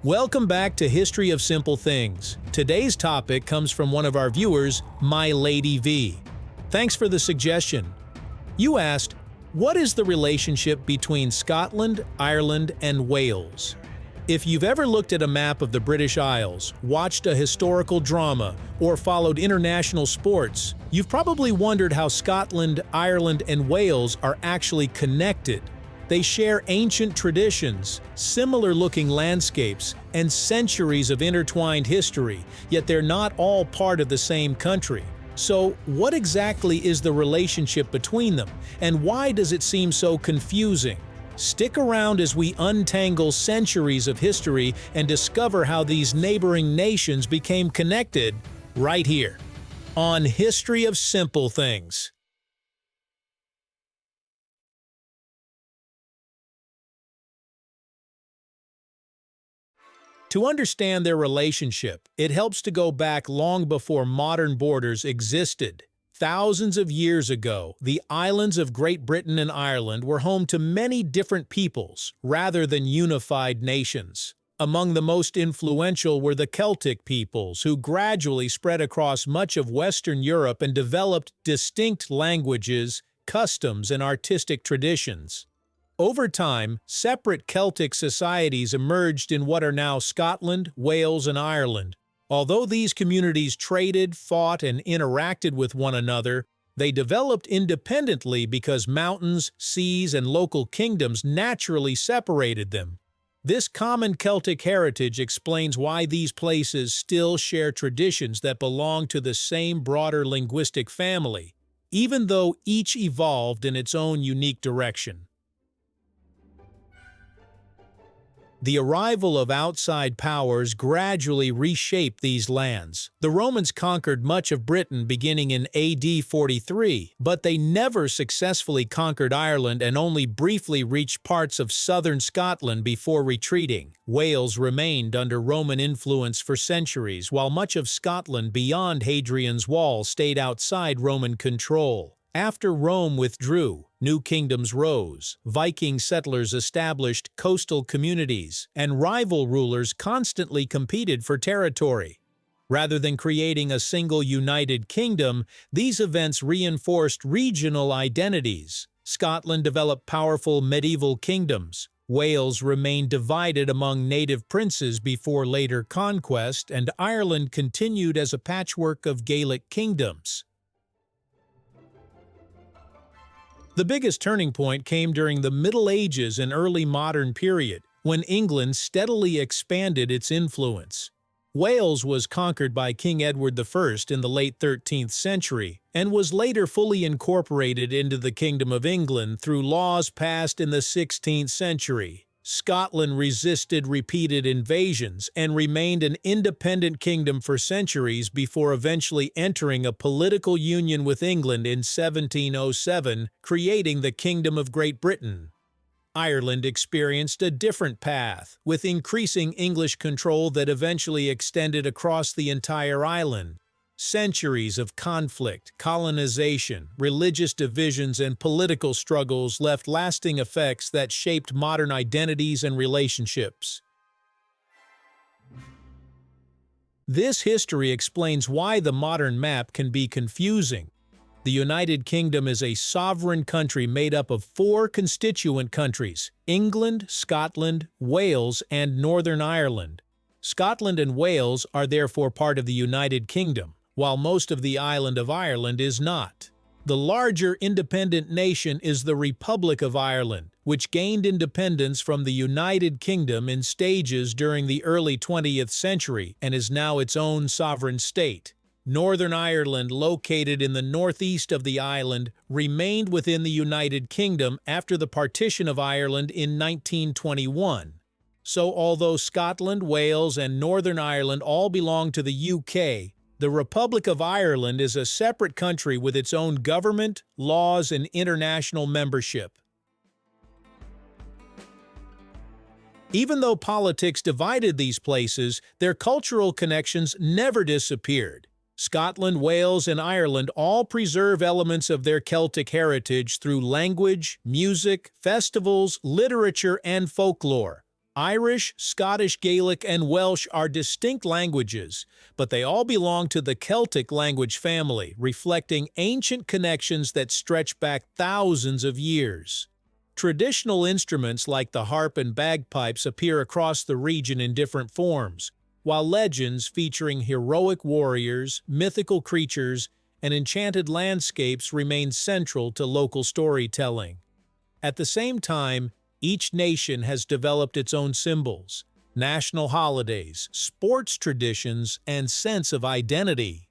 Welcome back to History of Simple Things. Today's topic comes from one of our viewers, My Lady V. Thanks for the suggestion. You asked, what is the relationship between Scotland, Ireland, and Wales? If you've ever looked at a map of the British Isles, watched a historical drama, or followed international sports, you've probably wondered how Scotland, Ireland, and Wales are actually connected. They share ancient traditions, similar-looking landscapes, and centuries of intertwined history, yet they're not all part of the same country. So, what exactly is the relationship between them, and why does it seem so confusing? Stick around as we untangle centuries of history and discover how these neighboring nations became connected right here on History of Simple Things. To understand their relationship, it helps to go back long before modern borders existed. Thousands of years ago, the islands of Great Britain and Ireland were home to many different peoples, rather than unified nations. Among the most influential were the Celtic peoples, who gradually spread across much of Western Europe and developed distinct languages, customs, and artistic traditions. Over time, separate Celtic societies emerged in what are now Scotland, Wales, and Ireland. Although these communities traded, fought, and interacted with one another, they developed independently because mountains, seas, and local kingdoms naturally separated them. This common Celtic heritage explains why these places still share traditions that belong to the same broader linguistic family, even though each evolved in its own unique direction. The arrival of outside powers gradually reshaped these lands. The Romans conquered much of Britain beginning in AD 43, but they never successfully conquered Ireland and only briefly reached parts of southern Scotland before retreating. Wales remained under Roman influence for centuries, while much of Scotland beyond Hadrian's Wall stayed outside Roman control. After Rome withdrew, new kingdoms rose, Viking settlers established coastal communities, and rival rulers constantly competed for territory. Rather than creating a single united kingdom, these events reinforced regional identities. Scotland developed powerful medieval kingdoms. Wales remained divided among native princes before later conquest, and Ireland continued as a patchwork of Gaelic kingdoms. The biggest turning point came during the Middle Ages and early modern period, when England steadily expanded its influence. Wales was conquered by King Edward I in the late 13th century, and was later fully incorporated into the Kingdom of England through laws passed in the 16th century. Scotland resisted repeated invasions and remained an independent kingdom for centuries before eventually entering a political union with England in 1707, creating the Kingdom of Great Britain. Ireland experienced a different path, with increasing English control that eventually extended across the entire island. Centuries of conflict, colonization, religious divisions, and political struggles left lasting effects that shaped modern identities and relationships. This history explains why the modern map can be confusing. The United Kingdom is a sovereign country made up of 4 constituent countries: England, Scotland, Wales, and Northern Ireland. Scotland and Wales are therefore part of the United Kingdom, while most of the island of Ireland is not. The larger independent nation is the Republic of Ireland, which gained independence from the United Kingdom in stages during the early 20th century and is now its own sovereign state. Northern Ireland, located in the northeast of the island, remained within the United Kingdom after the partition of Ireland in 1921. So although Scotland, Wales, and Northern Ireland all belong to the UK, the Republic of Ireland is a separate country with its own government, laws, and international membership. Even though politics divided these places, their cultural connections never disappeared. Scotland, Wales, and Ireland all preserve elements of their Celtic heritage through language, music, festivals, literature, and folklore. Irish, Scottish Gaelic, and Welsh are distinct languages, but they all belong to the Celtic language family, reflecting ancient connections that stretch back thousands of years. Traditional instruments like the harp and bagpipes appear across the region in different forms, while legends featuring heroic warriors, mythical creatures, and enchanted landscapes remain central to local storytelling. At the same time, each nation has developed its own symbols, national holidays, sports traditions, and sense of identity.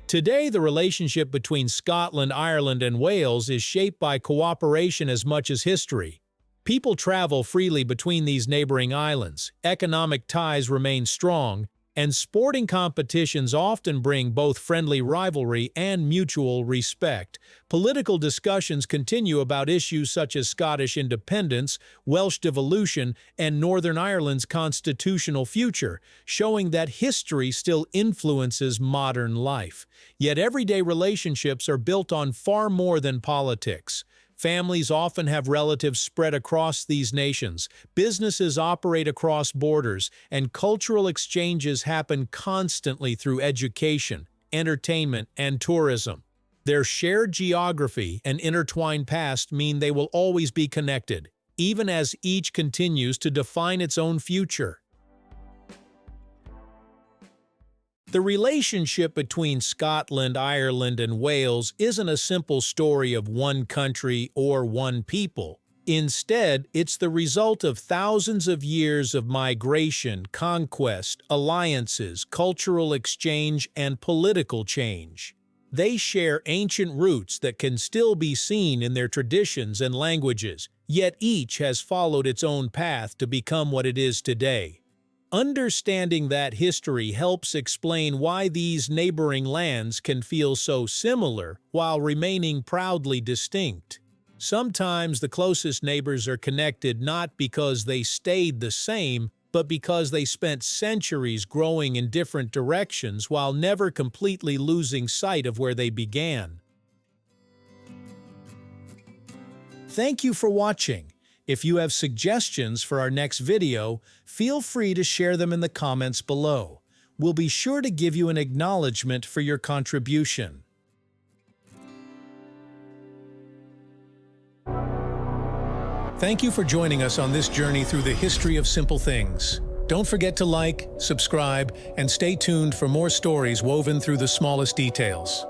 Today, the relationship between Scotland, Ireland, and Wales is shaped by cooperation as much as history. People travel freely between these neighboring islands, economic ties remain strong, and sporting competitions often bring both friendly rivalry and mutual respect. Political discussions continue about issues such as Scottish independence, Welsh devolution, and Northern Ireland's constitutional future, showing that history still influences modern life. Yet everyday relationships are built on far more than politics. Families often have relatives spread across these nations, businesses operate across borders, and cultural exchanges happen constantly through education, entertainment, and tourism. Their shared geography and intertwined past mean they will always be connected, even as each continues to define its own future. The relationship between Scotland, Ireland, and Wales isn't a simple story of one country or one people. Instead, it's the result of thousands of years of migration, conquest, alliances, cultural exchange, and political change. They share ancient roots that can still be seen in their traditions and languages, yet each has followed its own path to become what it is today. Understanding that history helps explain why these neighboring lands can feel so similar while remaining proudly distinct. Sometimes the closest neighbors are connected not because they stayed the same, but because they spent centuries growing in different directions while never completely losing sight of where they began. Thank you for watching. If you have suggestions for our next video, feel free to share them in the comments below. We'll be sure to give you an acknowledgement for your contribution. Thank you for joining us on this journey through the history of simple things. Don't forget to like, subscribe, and stay tuned for more stories woven through the smallest details.